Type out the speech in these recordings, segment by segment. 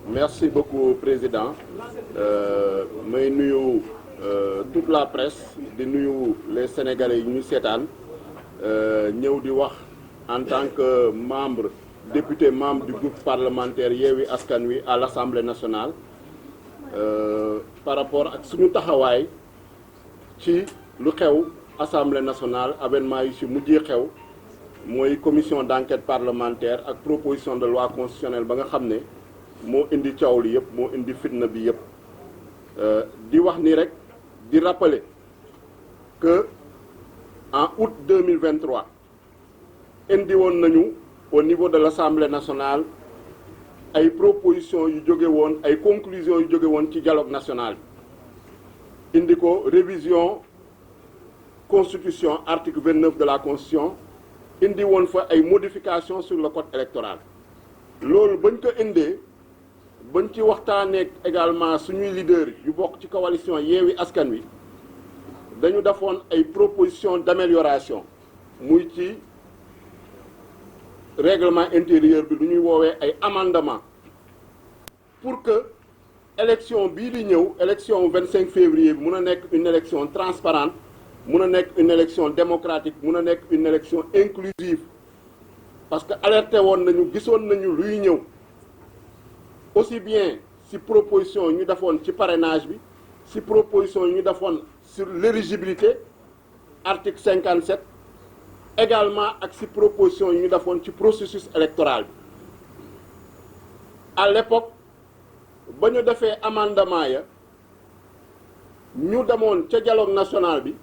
Merci beaucoup président may nuyu toute la presse di nuyu les sénégalais yi ñu seetaan ñëw di wax en tant que membre député membre du groupe parlementaire Yewwi Askan Wi à l'Assemblée nationale par rapport ak suñu taxawaay ci lu xew Assemblée nationale avènement yi ci mujjee xew mooy commission d'enquête parlementaire ak proposition de loi constitutionnelle ba nga xam ne moo indi coow li yëpp moo indi fitna bi yëpp di wax ni rek di rappeler que en août 2023 indi woon nañu au niveau de l'Assemblée nationale ay propositions yu jóge woon ay conclusions yu jóge woon ci dialogue national bi indi ko révision constitution article 29 de la constitution indi woon fa ay modifications sur le code électoral loolu bañ ko indee bañ ci waxtaanee également suñuy leader yu bokk ci coalition Yewwi Askan Wi dañu defoon ay propositions d'amélioration muy ci règlement intérieur bi lu ñuy woowee ay amendements pour que élection bii di ñëw élection 25 février bi mun a nekk une élection transparente mun a nekk une élection démocratique mun a nekk une élection inclusive parce que alerté woon nañu gisoon nañu luy ñëw aussi bien ci proposition yi ñu defoon ci parrainage bi ci proposition yi ñu defoon sur l'éligibilité article 57 également ak ci proposition yi ñu defoon ci processus électoral bi à l'époque ba ñu defee amendement ya ñu demoon ca dialogue national bi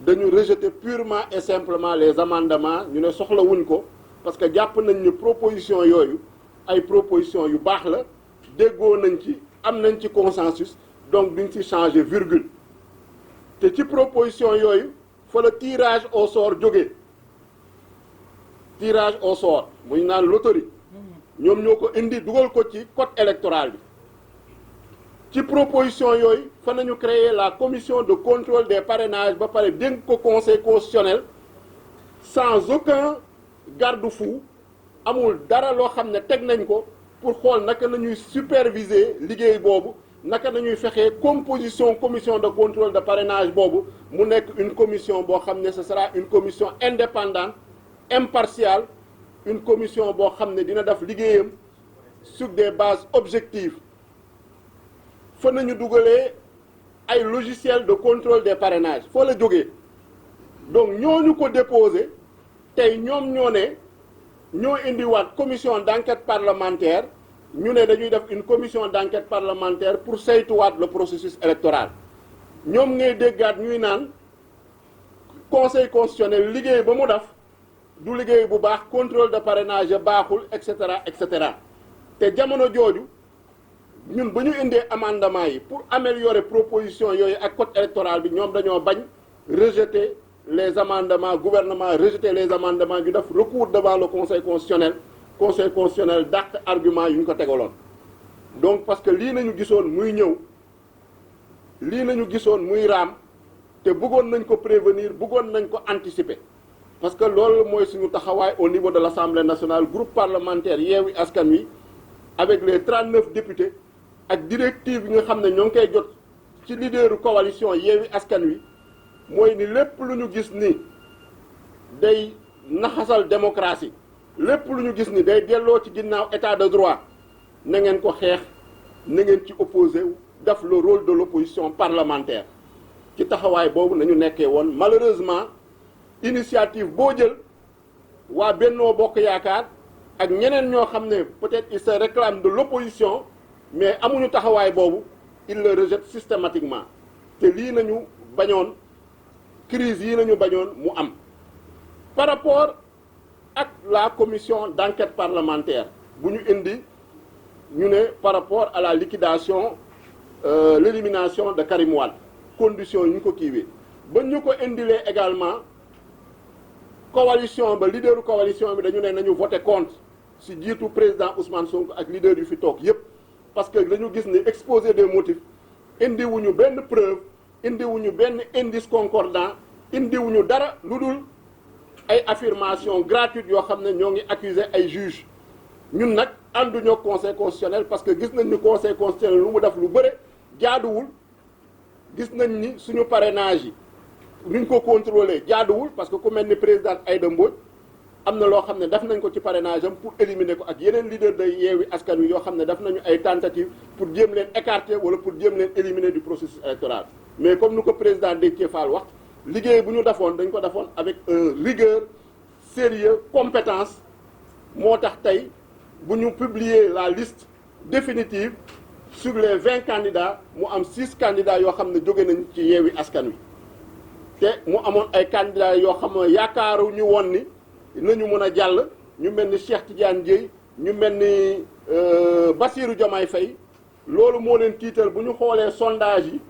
dañu rejeter purement et simplement les amendements ñu ne soxlawuñ ko parce que jàpp nañ ni proposition yooyu ay proposition yu baax la déggoo nañ ci am nañ ci consensus donc duñ ci changer virgule te ci proposition yooyu fa la tirage au sort jógee tirage au sort muy naan loterie ñoom ñoo ko indi dugal ko ci code électoral bi ci proposition yooyu fa nañu créer la commission de contrôle des parrainages ba pare dénk ko conseil constitutionnel sans aucun garde-fou amul dara loo xam ne teg nañ ko pour xool naka nañuy superviser liggéey boobu naka nañuy fexee composition commission de contrôle de parrainage boobu mu nekk une commission boo xam ne ce sera une commission indépendante impartiale une commission boo xam ne dina def liggéeyam sur des bases objectives fa nañu dugalee ay logiciel de contrôle des parrainages foo la jógee donc ñooñu ko déposé tey ñoom ñoo indiwaat commission d'enquête parlementaire ñu ne dañuy def une commission d'enquête parlementaire pour saytuwaat le processus électoral ñoom ngay déggaat ñuy naan conseil constitutionnel liggéey ba mu def du liggéey bu baax contrôle de parrainage baaxul et cetera te jamono jooju ñun ba ñu indee amendement yi pour améliorer proposition yooyu ak code électoral bi ñoom dañoo bañ rejeter les amendements gouvernement rejeter les amendements ñu def recours devant le conseil constitutionnel dàq argument yu ñu ko tegaloon donc parce que lii nañu gisoon muy ñëw lii nañu gisoon muy raam te bëggoon nañ ko prévenir bëggoon nañ ko anticiper parce que loolu mooy suñu taxawaay au niveau de l'Assemblée nationale groupe parlementaire Yewwi Askan Wi avec les 39 députés ak directive yi nga xam ne ñoo ngi koy jot ci leaderu coalition Yewwi Askan Wi mooy ni lépp lu ñu gis ni day naxasal démocratie lépp lu ñu gis ni day delloo ci ginnaaw état de droit na ngeen ko xeex na ngeen ci opposé wu def le rôle de l'opposition parlementaire ci taxawaay boobu nañu nekkee woon malheureusement initiative boo jël waa Bennoo Bokk Yaakaar ak ñeneen ñoo xam ne peut-être ils se réclament de l'opposition mais amuñu taxawaay boobu ils le rejettent systématiquement te lii nañu bañoon crise yi nañu bañoon mu am par rapport ak la commission d'enquête parlementaire bu ñu indi ñu ne par rapport à la liquidation l'élimination de Karim Wade conditions yi ñu ko kiiwee ba ñu ko indilee également coalition ba leaderu coalition bi dañu ne nañu voter contre ci jiitu président Ousmane Sonko ak leader yu fi toog yépp parce que dañu gis ni exposé des motifs indiwuñu benn preuve indiwuñu benn indice concordant indiwuñu dara lu dul ay affirmation gratuite yoo xam ne ñoo ngi accuser ay juges ñun nag ànduñoo conseil constitutionnel parce que gis nañ ni conseil constitutionnel lu mu def lu bëre jaaduwul. gis nañ ni suñu parrainage yi nuñ ko contrôler jaaduwul parce que ku mel ni présidente Aïda Mbodj am na loo xam ne def nañ ko ci parrainage am pour éliminer ko ak yeneen leader day Yewwi Askan Wi yoo xam ne def nañu ay tentatives pour jéem leen écarter wala pour jéem leen éliminer du processus électoral. mais comme nu ko président Déthié Fall wax liggéey bu ñu defoon dañ ko defoon avec rigueur sérieux compétence moo tax tey bu ñu publier la liste définitive sur les 20 candidats mu am 6 candidats yoo xam ne jóge nañ ci Yewwi Askan Wi te mu amoon ay candidats yoo xam ne yaakaaru ñu woon ni nañu mën a jàll ñu mel ni Cheikh Tidiane Dièye ñu mel ni Bassirou Diomaye Faye loolu moo leen tiital bu ñu xoolee sondage yi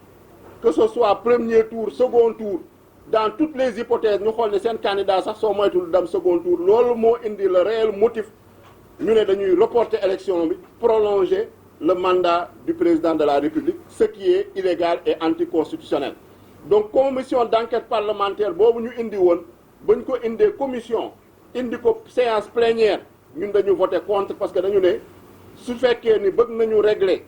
que ce soit premier tour second tour dans toutes les hypothèses ñu xool ne seen candidat sax soo moytul dem second tour loolu moo indi le réel motif ñu ne dañuy reporter élection bi prolonger le mandat du président de la République ce qui est illégal et anticonstitutionnel. Donc commission d'enquête parlementaire boobu ñu indi woon ba ñu ko indee commission indi ko séance plénière ñun dañu voté contre parce que dañu ne su fekkee ni bëgg nañu régler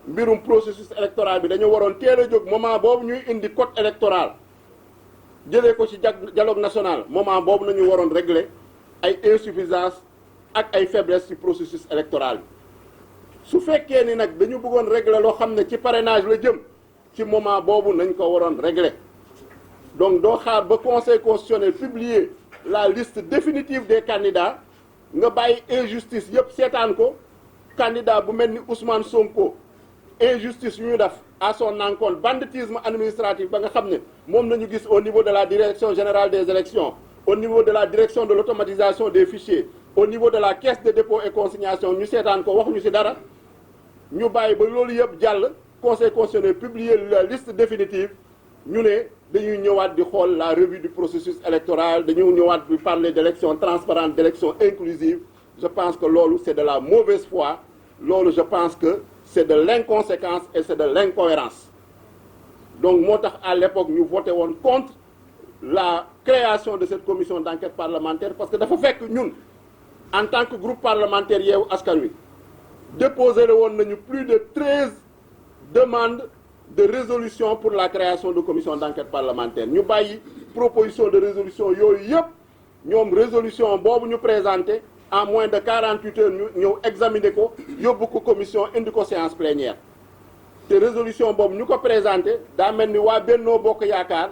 mbirum processus électoral bi dañu waroon teel a jóg moment boobu ñuy indi code électoral jëlee ko ci dialogue national moment boobu nañu waroon régler ay insuffisance ak ay faiblesse ci processus électoral bi su fekkee ni nag dañu bëggoon régler loo xam ne ci parrainage la jëm ci moment boobu nañ ko waroon régler donc doo xaar ba conseil constitutionnel publier la liste définitive des candidats nga bàyyi injustice yëpp seetaan ko candidat bu mel ni Ousmane Sonko injustice yu ñu def à son encontre banditisme administratif ba nga xam ne moom nañu gis au niveau de la direction générale des élections au niveau de la direction de l'automatisation des fichiers au niveau de la caisse de dépôt et consignation ñu seetaan ko waxuñu ci dara ñu bàyyi ba loolu yëpp jàll conseil constitutionnel publier la liste définitive ñu ne dañuy ñëwaat di xool la revue du processus électoral dañuy ñëwaat di parler d'élection transparente d'élection inclusive je pense que loolu c'est de la mauvaise foi loolu je pense que c'est de l'inconséquence et c'est de l'incohérence donc moo tax à l'époque ñu voté woon contre la création de cette commission d'enquête parlementaire parce que dafa fekk ñun en tant que groupe parlementaire Yewwi Askan Wi déposé la woon nañu plus de 13 demandes de résolution pour la création de commission d'enquête parlementaire ñu bàyyi proposition de résolution yooyu yëpp ñoom résolution boobu ñu présenté en moins de 48 heures ñu ñëw examiner ko yóbbu ko commission indi ko séance plénière te résolution boobu ñu ko présenté daa mel ni waa Bennoo Bokk Yaakaar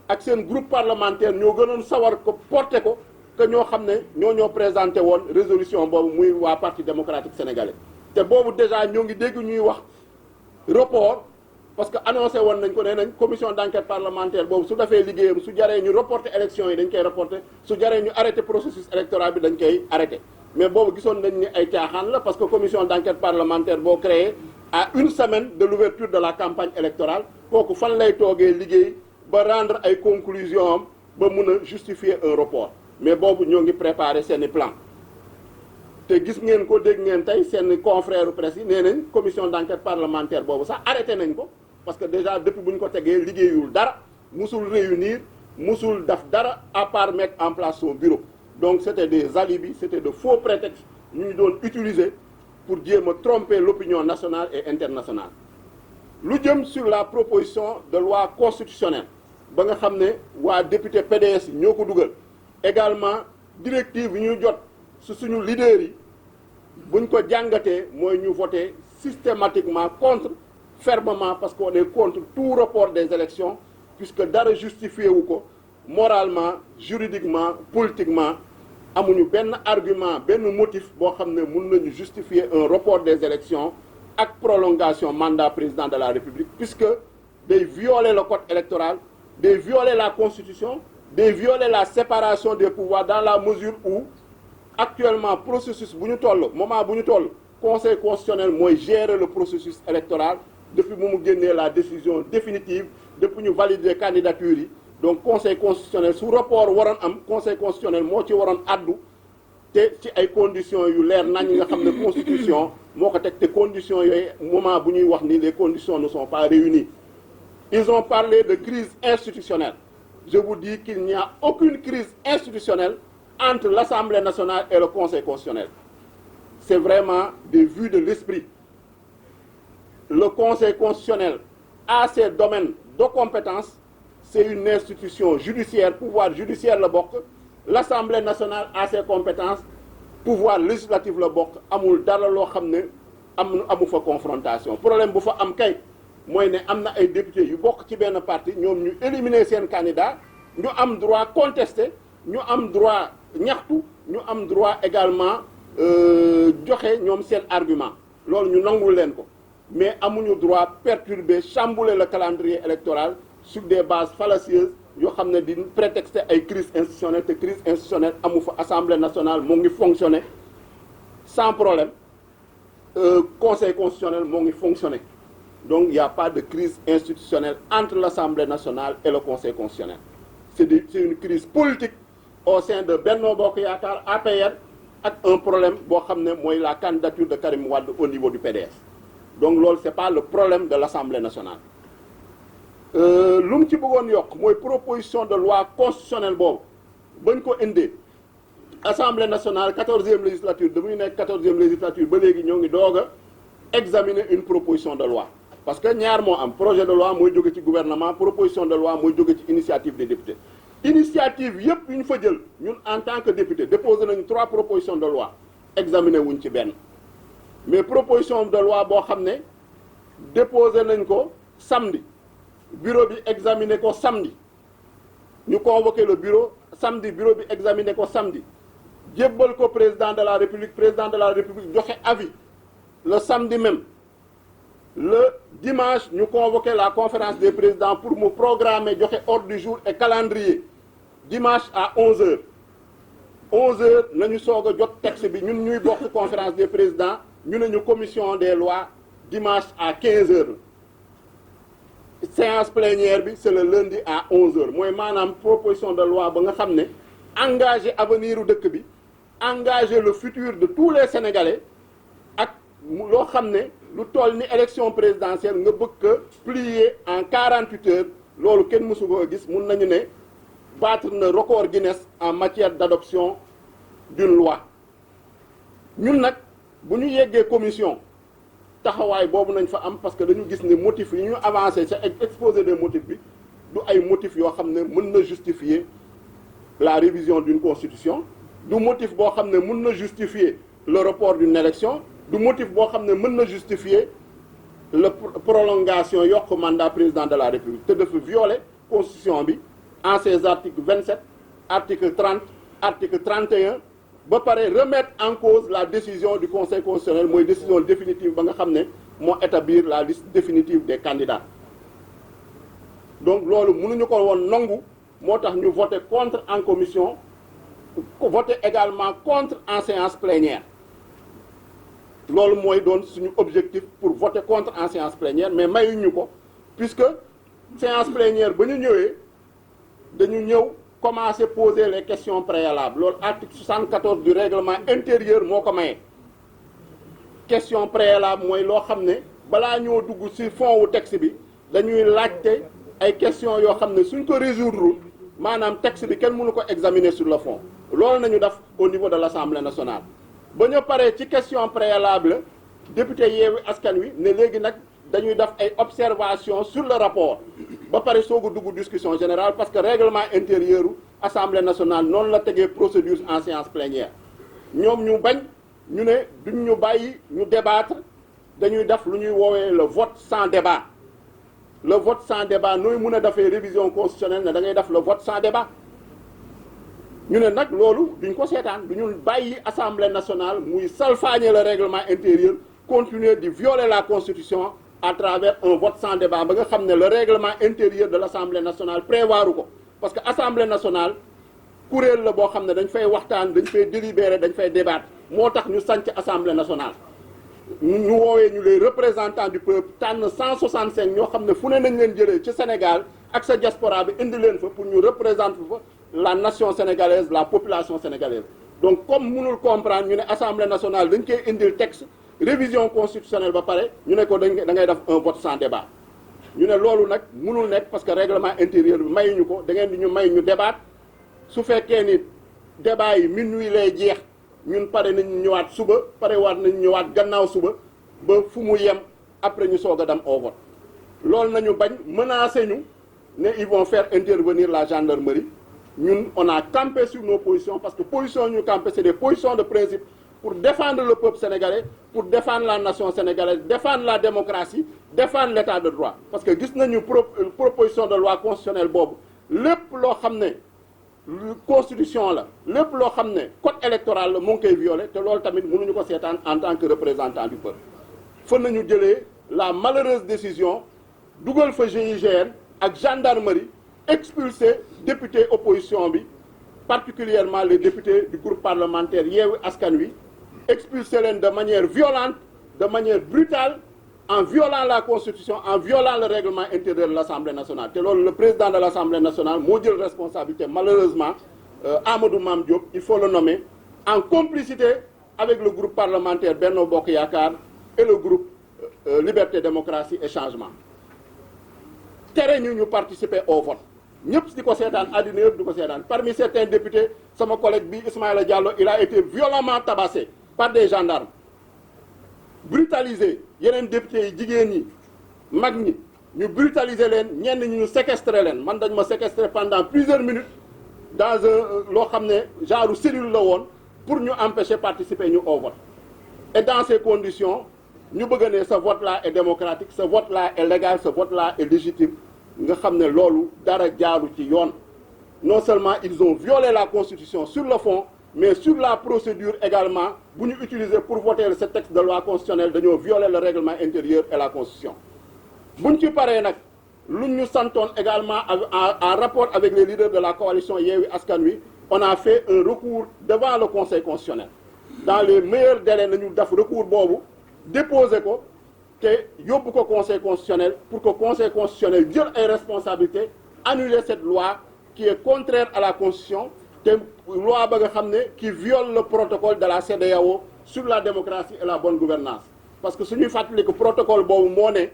ak seen groupe parlementaire ñoo gënoon sawar ko porté ko que ñoo xam ne ñoo présenté woon résolution boobu muy waa parti démocratique sénégalais te boobu déjà ñoo ngi dégg ñuy wax report parce que annoncé woon nañ ko nee nañ commission d'enquête parlementaire boobu su defee liggéeyam su jaree ñu reporter élection yi dañ koy reporter su jaree ñu arrêter processus électoral bi dañ koy arrêter mais boobu gisoon nañ ni ay caaxaan la parce que commission d'enquête parlementaire boo créé à une semaine de l'ouverture de la campagne électorale kooku fan lay toogee liggéey ba rendre ay conclusions am ba mun a justifier un report mais boobu ñoo ngi préparer seeni plan te gis ngeen ko dégg ngeen tey seen confrère presse yi nee nañ commission d'enquête parlementaire boobu sax arrêté nañ ko parce que déjà depuis bu ñu ko tegee liggéeyul dara musul réunir musul def dara à part mettre en place son bureau donc c'était des alibis c'était de faux prétextes ñu ñu doon utiliser pour jéem a tromper l'opinion nationale et internationale lu jëm sur la proposition de loi constitutionnelle ba nga xam ne waa député PDS ñoo ko dugal également directive yi ñu jot su suñu leaders yi buñ ko jàngatee mooy ñu voter systématiquement contre fermement parce qu'on est contre tout report des élections puisque dara justifié wu ko moralement juridiquement politiquement amuñu benn argument benn motif boo xam ne mën nañu justifier un report des élections ak prolongation mandat président de la République puisque day violer le code électoral day violer la constitution day violer la séparation des pouvoirs dans la mesure où actuellement processus bu ñu toll moment bu ñu toll conseil constitutionnel mooy gérer le processus électoral depuis bu mu génnee la décision définitive depuis ñu valider candidature yi donc conseil constitutionnel su rapport waroon am conseil constitutionnel moo ci waroon addu te ci ay conditions yu leer nañ nga xam ne constitution moo ko teg te conditions yooyu moment bu ñuy wax ni les conditions ne sont pas réunies. Ils ont parlé de crise institutionnelle. Je vous dis qu'il n'y a aucune crise institutionnelle entre l'Assemblée nationale et le Conseil constitutionnel. c'est vraiment des vues de l'esprit. Le Conseil constitutionnel a ses domaines de compétence, c'est une institution judiciaire, pouvoir judiciaire la bokk. L'Assemblée nationale a ses compétences, pouvoir législatif la bokk. Amul dara loo xam ne amu fa confrontation. Problème bu fa am kay mooy ne am na ay députés yu bokk ci benn parti ñoom ñu éliminer seen candidat, ñu am droit contester, ñu am droit ñaxtu, ñu am droit également joxe ñoom seen argument. Loolu ñu nangul leen ko. Mais amuñu droit perturber, chambouler le calendrier électoral sur des bases fallacieuses yoo xam ne di prétexter ay crise institutionnelle te crise institutionnelle amu fa. Assemblée nationale moo ngi fonctionner sans problème, Conseil constitutionnel moo ngi fonctionner. Donc il n'y a pas de crise institutionnelle entre l'Assemblée nationale et le Conseil constitutionnel. C'est une crise politique au sein de Benno Bokk Yaakaar, APR, ak un problème boo xam ne mooy la candidature de Karim Wade au niveau du PDS. Donc loolu c'est pas le problème de l'Assemblée nationale. Lu mu ci bëggoon yokk mooy proposition de loi constitutionnelle boobu bañ ko indee Assemblée nationale 14e législature damuy nekk 14e législature ba léegi ñoo ngi doog a examiner une proposition de loi. Parce que ñaar moo am projet de loi mooy jóge ci gouvernement, proposition de loi mooy jóge ci initiative des députés. Initiative yépp yu ñu fa jël ñun en tant que député déposé nañu 3 propositions de loi examiner wuñ ci benn. Mais proposition de loi boo xam ne déposé nañ ko samedi bureau bi examiné ko samedi ñu convoqué le bureau samedi bureau bi examiné ko samedi jébbal ko président de la république joxe avis le samedi même. Le dimanche ñu convoqué la conférence des présidents pour mu programmer joxe ordre du jour et calendrier dimanche à 11h 11h nañu soog a jot texte bi ñun ñuy bokk conférence des présidents. Ñu ne ñu commission des lois dimanche à 15h séance plénière bi c'est le lundi à 11h mooy maanaam proposition de loi ba nga xam ne engagé avenir u dëkk bi engagé le futur de tous les Sénégalais ak loo xam ne lu toll ni élection présidentielle nga bëgg ko plier en 48 heures loolu kenn mësu ko gis mun nañu ne battre na record Guinness en matière d'adoption d'une loi ñun nag. Bu ñu yeggee commission taxawaay boobu nañ fa am parce que dañu gis ne motifs yi ñu avancé ca exposé des motifs bi du ay motifs yoo xam ne mën na justifier la révision d'une constitution du motif boo xam ne mën na justifier le report d'une élection du motif boo xam ne mën na justifier la prolongation yokk mandat président de la République te dafa violer constitution bi en ses articles 27 article 30 article 31 ba pare remettre en cause la décision du Conseil constitutionnel mooy décision définitive ba nga xam ne moo établir la liste définitive des candidats donc loolu mënuñu ko woon nangu moo tax ñu voté contre en commission voté également contre en séance plénière loolu mooy doon suñu objectif pour voter contre en séance plénière mais mayuñu ko puisque séance plénière ba ñu ñëwee dañu ñëw commencer poser les questions préalables loolu article 74 du règlement intérieur moo ko maye question préalable mooy loo xam ne balaa ñoo dugg ci fond wu texte bi dañuy laajte ay questions yoo xam ne suñ ko résoudre maanaam texte bi kenn mënu ko examiner sur le fond loolu nañu def au niveau de l'Assemblée nationale ba ñu paree ci question préalable député Yewwi Askan Wi ne léegi nag dañuy def ay observations sur le rapport ba pare soog a dugg discussion générale parce que règlement intérieur u Assemblée nationale noonu la tegee procédure en séance plénière ñoom ñu bañ ñu ne duñ ñu bàyyi ñu débattre dañuy def lu ñuy woowee le vote sans débat le vote sans débat nooy mun a defee révision constitutionnelle ne da ngay def le vote sans débat ñu ne nag loolu duñ ko seetaan duñu bàyyi Assemblée nationale muy salfaañe le règlement intérieur continuer di violer la constitution à travers un vote sans débat ba nga xam ne le règlement intérieur de l'Assemblée nationale prévoiru ko parce que Assemblée nationale kuréel la boo xam ne dañ fay waxtaan dañ fay délibérer dañ fay débattre moo tax ñu sanc Assemblée nationale ñu woowee ñu les représentants du peuple tànn 165 ñoo xam ne fu ne nañ leen jëlee ci Sénégal ak sa diaspora bi indi leen fa pour ñu représenter fa la nation sénégalaise la population sénégalaise donc comme mënul comprendre ñu ne Assemblée nationale dañ koy indil texte révision constitutionnelle ba pare ñu ne ko da ngay def un vote sans débat ñu ne loolu nag mënul nekk parce que règlement intérieur bi mayuñu ko da ngeen di ñu may ñu débat su fekkee ni débat yi minuit lay jeex ñun pare nañ ñëwaat suba pare waat nañ ñëwaat gannaaw suba ba fu mu yem après ñu soog a dem au vote loolu nañu bañ menacé ñu ne ils vont faire intervenir la gendarmerie ñun on a campé sur nos positions parce que position ñu campé c'est des positions de principe pour défendre le peuple sénégalais pour défendre la nation sénégalaise défendre la démocratie défendre l'état de droit parce que gis nañu proposition de loi constitutionnelle boobu lépp loo xam ne constitution la lépp loo xam ne code électoral la mu ngi koy violé te loolu tamit mënuñu ko seetaan en tant que représentant du peuple fa nañu jëlee la malheureuse décision dugal fa GIGN ak gendarmerie expulser député opposition bi particulièrement les députés du groupe parlementaire Yewwi Askan Wi expulser leen de manière violente de manière brutale en violant la constitution en violant le règlement intérieur de l'Assemblée nationale te loolu le président de l'Assemblée nationale moo jël responsabilité malheureusement Amadou Mame Diop il faut le nommer en complicité avec le groupe parlementaire Benno Bokk Yaakaar et le groupe Liberté Démocratie et Changement tere ñu participer au vote ñëpp di ko seetaan àddina yëpp di ko seetaan parmi certains députés sama collègue bi Ismaïla Diallo il a été violemment tabassé par des gendarmes brutalisé yeneen députés yi jigéen ñi mag ñi ñu brutaliser leen ñenn ñi ñu séquestrer leen man dañ ma séquestrer pendant plusieurs minutes dans loo xam ne genre cellule la woon pour ñu empêcher participer ñu au vote et dans ces conditions ñu bëgg ne ce vote là est démocratique ce vote là est légal ce vote là est légitime nga xam ne loolu dara jaaru ci yoon non seulement ils ont violé la constitution sur le fond mais sur la procédure également bu ñu utiliser pour voter ce texte de loi constitutionnelle dañoo violer le règlement intérieur et la constitution buñ ci paree nag lu ñu santoon également en rapport avec les leaders de la coalition Yewwi Askan Wi on a fait un recours devant le conseil constitutionnel dans les meilleurs délais nañu def recours boobu déposer ko te yóbbu ko conseil constitutionnel pour que conseil constitutionnel jël ay responsabilités annuler cette loi qui est contraire à la constitution te loi ba nga xam ne qui viole le protocole de la CEDEAO sur la démocratie et la bonne gouvernance parce que suñuy fàttali que protocole boobu moo ne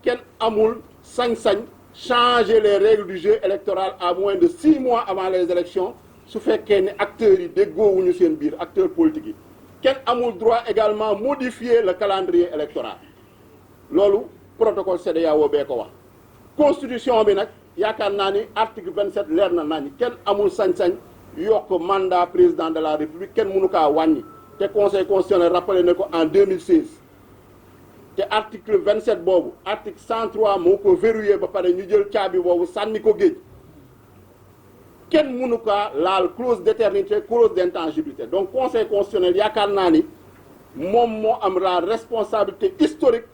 kenn amul sañ-sañ changer les règles du jeu électoral à moins de 6 mois avant les élections su fekkee ne acteurs yi déggoowuñu seen biir acteurs politiques yi kenn amul droit également modifier le calendrier électoral loolu protocole CEDEAO bee ko wax constitution bi nag yaakaar naa ni article 27 leer na nañ kenn amul sañ-sañ yokk mandat président de la république kenn mënu kaa wàññi te conseil constitutionnel rappelé ne ko en 2016 te article 27 boobu article 103 moo ko verrouillé ba pare ñu jël caabi boobu sànni ko géej kenn mënu kaa laal clause d'éternité clause d'intangibilité donc conseil constitutionnel yaakaar naa ni moom moo am la responsabilité historique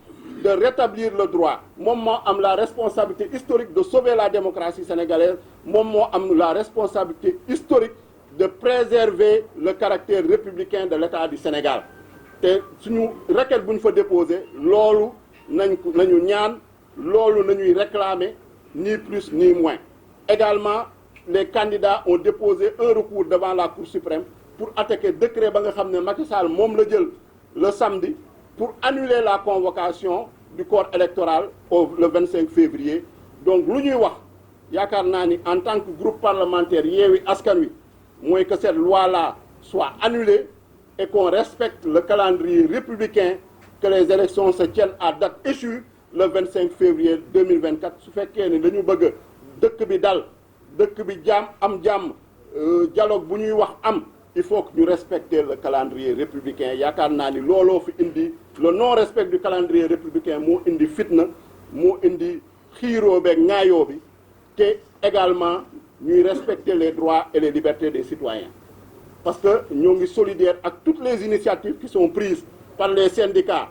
de rétablir le droit moom moo am la responsabilité historique de sauver la démocratie sénégalaise moom moo am la responsabilité historique de préserver le caractère républicain de l'État du Sénégal te suñu requête bu ñu fa déposer loolu nañu ñaan loolu nañuy réclamer ni plus ni moins également les candidats ont déposé un recours devant la Cour suprême pour attaquer décret ba nga xam ne Macky Sall moom la jël le samedi pour annuler la convocation du corps électoral le 25 février donc lu ñuy wax yaakaar naa ni en tant que groupe parlementaire Yewwi Askan Wi mooy que cette loi-là soit annulée et qu'on respecte le calendrier républicain que les élections se tiennent à date échue le 25 février 2024 su fekkee ni dañu bëgg dëkk bi dal dëkk bi am jàmm dialogue bu ñuy wax am il faut que ñu respecter le calendrier républicain yaakaar naa ni looloo fi indi le non respect du calendrier républicain moo indi fitna moo indi xiiroo beeg ŋaayoo bi te également ñuy respecter les droits et les libertés des citoyens parce que ñoo ngi solidaire ak toutes les initiatives qui sont prises par les syndicats